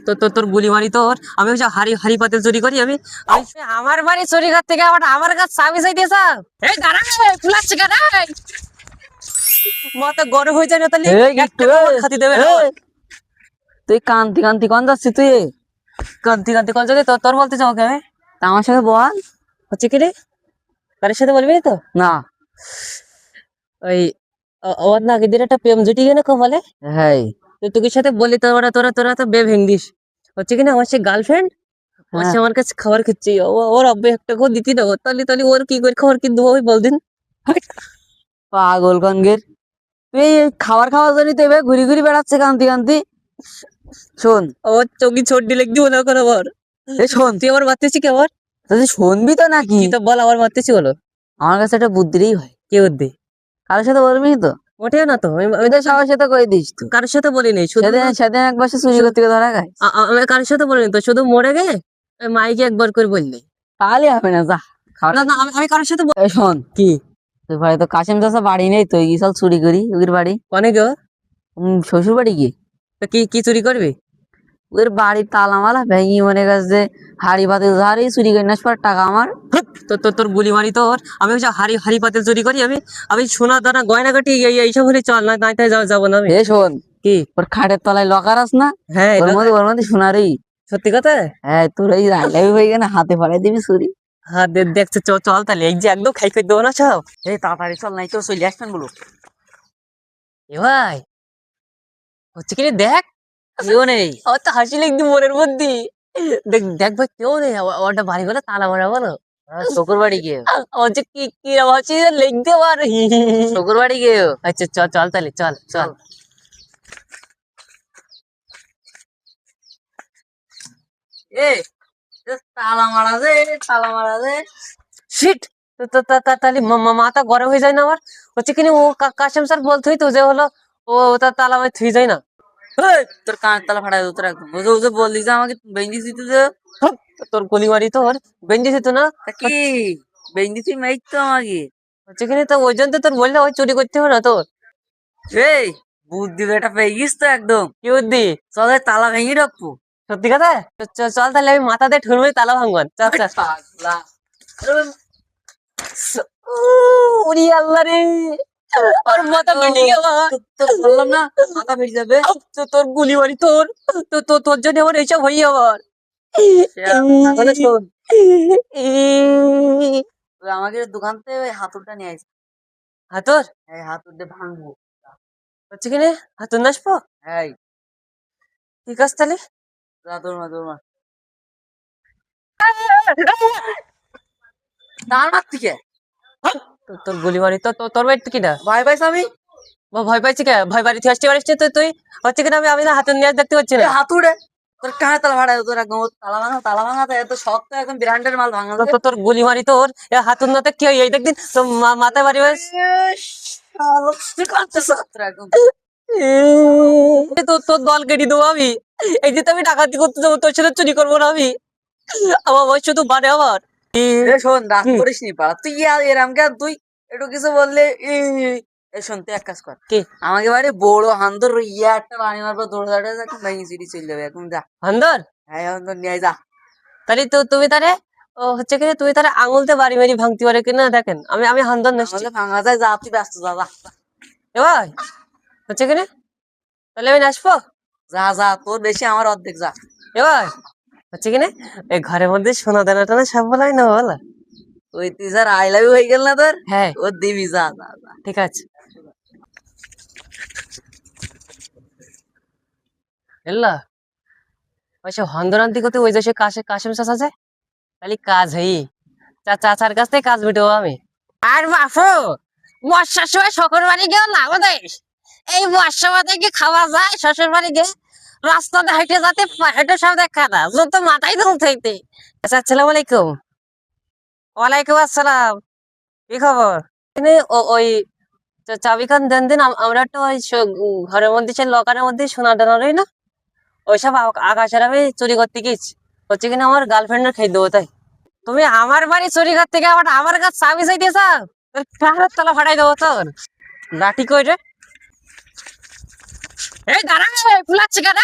তো তোর গুলি মারি তোর। আমি হচ্ছে হাড়ি হাড়ি পাতিল চুরি করি আমি। আমি আমার বাড়ি চুরি করতে গিয়ে আবার আমার কাছে চাবি চাইতেছ। এই দাঁড়া পুলাচ্ছে কেন? মাথা গরম হয়ে যায় না তাহলে একটা কামড় খাতি দেবে না। তুই কান্তি কান্তি কোন যাচ্ছি তুই? কান্তি কান্তি কোন জায়গায় তোর বলতে চাও কে? তা আমার সাথে বল। হচ্ছে কি রে? কারের সাথে বলবি তো? না। ওই ওর না আগের দিন একটা প্রেম জুটি গেলে কপালে। হ্যাঁ তোর সাথে বলি তোরা তোরা তোরা তো বে ভেঙ্গিস। হচ্ছে কিনা আমার সে গার্লফ্রেন্ড হ্যাঁ। আমার কাছে খাবার খাচ্ছি। ওর আব্বা একটা করে দিতি না, তাহলে তাহলে ওর কি করে খাবার কিনতে হবে বল দিন। পাগল কনগের। তুই এই খাবার খাওয়ার জন্য তো এবার ঘুরি ঘুরি বেড়াচ্ছে কান্তি কান্তি। শোন, ওর চোখি ছোট দিলে দিব না করে আবার। এই শোন, তুই আবার মারতেছি কি আবার? তুই শুনবি তো নাকি? কি তো বল আবার মারতেছি বলো। আমার কাছে একটা বুদ্ধিই হয়। কে বুদ্ধি? কারোর সাথে বলবি তো? ওঠেও না তো, আমি তো তুই সবার সাথে করে দিস তো। কারোর সাথে বলি নাই, শুধু সেদিন সেদিন একবার সে চুরি করতে গিয়ে ধরা গায়। আমি কারোর সাথে বলিনি তো, শুধু মরে গে মাইকে একবার করে বললি। তাহলে হবে না, যা খাওয়া। না না আমি কারোর সাথে এই শোন, কি তুই ভাই তো কাশিম চাচা বাড়ি নেই, তুই কি চল চুরি করি ওদের বাড়ি। অনেক শ্বশুর বাড়ি কি? কি কি চুরি করবি? ওদের বাড়ির তালা মালা ভেঙে মনে কাছে হাড়ি পাতে ধারে চুরি করে না টাকা আমার। তোর গুলি মারি তোর। আমি হচ্ছে হাড়ি হাড়ি পাতিল চুরি করি আমি। আমি সোনা দানা গয়না কাটি এইসব হলে চল, না নাই তাই যাবো না আমি। এ শোন, কি? ওর খাটের তলায় লকার আস না? হ্যাঁ ওর মধ্যে সোনারই। সত্যি কথা? হ্যাঁ, তোর ওই রাইলাবি হয়ে গেলে হাতে ফলাই দিবি চুরি। হ্যাঁ দেখছে চল চল তাহলে এই যে একদম খাই খাই দেবো না সব। এই তাড়াতাড়ি চল, নাই তো চলে আসবেন বলো। এ ভাই হচ্ছে কি রে, দেখ কেউ নেই। ও তো হাসি লিখবি মনের মধ্যে। দেখ দেখ ভাই কেউ নেই, ওটা বাড়ি করে তালা মারা বলো। শ্বশুর বাড়ি গিয়ে। ও যে কি কি হাসি লিখতে পারে। শ্বশুর বাড়ি গিয়ে। আচ্ছা চল চল তাহলে চল চল। এ তালা মারা দে, তালা মারা দে। শিট। তাহলে মাথা গরম হয়ে যায় না আমার। হচ্ছে কিনা ও কাশেম স্যার বলতোই তো যে হলো ও তার তালা আমি থুই যায় না। তোর কানের তালা ফাটাই তোর একদম বুঝে বুঝে বললি যে আমাকে বেঞ্জি দিতে যে। তোর গলি মারি তোর বেঞ্জি দিত না। তা কি বেঞ্জি তুই মাইক তো আমাকে। হচ্ছে কিনা তো ওই জন্য তো তোর বললে ওই চুরি করতে হবে না তোর। এই বুদ্ধি বেটা পেয়ে গিস তো একদম। কি বুদ্ধি? চল এই তালা ভেঙে রাখবো। সত্যি কথা? চল তাহলে আমি মাথা দিয়ে ঠুনবো তালা ভাঙবান। চল চল। পাগলা। উরি আল্লাহ রে, ওর মাথা ফেটে গেল। তো বললাম না মাথা ফেটে যাবে। তোর গুলি মারি তোর। তোর জন্য আমার এইসব হই আবার। তাহলে শোন, এই তুই আমাকে দোকান থেকে ওই হাতুড়টা নিয়ে আসিস। হাতর এই হাতুড় দিয়ে ভাঙবো। হচ্ছে কিনা হাতুর নাসবো। হ্যাঁ, ঠিক আছে তাহলে। যা তোর মা তোর মা। তার মার থেকে তোর গুলি মারি তোর বাড়ি কিনা ভয় পাইছ আমি। ভয় পাইছি কে? ভয় বাড়ি থেকে আসতে পারিস তুই তুই হচ্ছে কিনা আমি না হাতুর নিয়ে দেখতে পাচ্ছি না। হাতুড়ে তোর কানে তালা ভাড়া তোর একদম তালা ভাঙা তো এত শক্ত একদম ব্র্যান্ডের মাল ভাঙা যায়। তোর গুলি মারি তোর হাতুর নাতে কি হয় এই দেখদিন তো মাথায় বাড়ি বাস। একদম তোর দল কেটে দেবো আমি। এই যে আমি ডাকাতি করতে যাবো তোর সাথে চুরি করবো না আমি। আমার বয়স শুধু বাড়ে আমার। শোন, রাগ করিস নি পাড়া তুই এরাম কে তুই একটু কিছু বললে শোন তুই এক কাজ কর। কি? আমাকে বাড়ি বড় হান্দর একটা বাড়ি মারবো দৌড় দাঁড়ে ভেঙে চিড়ি চলে যাবে এখন যা। হান্দর হ্যাঁ হান্দর নিয়ে যা। তাহলে তো তুমি তারে ও হচ্ছে কিনা তুমি তারে আঙুলতে বাড়ি বাড়ি ভাঙতে পারে কিনা দেখেন। আমি হান্দর নাসছি আমাদের ভাঙা যায়, যা তুই ব্যস্ত যা যা এবার হচ্ছে কিনা তাহলে আমি নাচবো। যা যা তোর বেশি আমার অর্ধেক যা। এবার হচ্ছে কিনা এই ঘরের মধ্যে সোনা দানা টানা সব বলাই না বলা। ওই তুই স্যার আই লাভ ইউ হয়ে গেল না তোর। হ্যাঁ ও দিবি যা যা যা। ঠিক আছে। এল্লা ওই সে হন্দরান্তি করতে ওই যে সে কাশেম চাচা যায় তাহলে কাজ হই চাচার কাছ থেকে কাজ মিটাবো আমি। আর বাপু বর্ষার সময় শ্বশুর বাড়ি গেও লাভ দেয়। এই বর্ষা মাথায় কি খাওয়া যায় শ্বশুর বাড়ি গে? রাস্তাতে হেঁটে যাতে হেঁটে সব দেখা না যত মাথায় ধুল থাকতে। আচ্ছা আসসালামু আলাইকুম। ওয়ালাইকুম আসসালাম। কি খবর? ওই চাবি খান দেন দিন আমরা তো ওই ঘরের মধ্যে সে লকারের মধ্যে সোনা দানা রই না ওইসব আকাশের আমি চুরি করতে গেছি। হচ্ছে কিনা আমার গার্লফ্রেন্ডের খেয়ে দেবো তাই। তুমি আমার বাড়ি চুরি করতে গিয়ে আবার আমার কাছে চাবি চাইতেছ। কারের তলা ফাটাই দেবো তোর। লাঠি কই রে? এই দাঁড়া ফুলাচ্ছে কেন?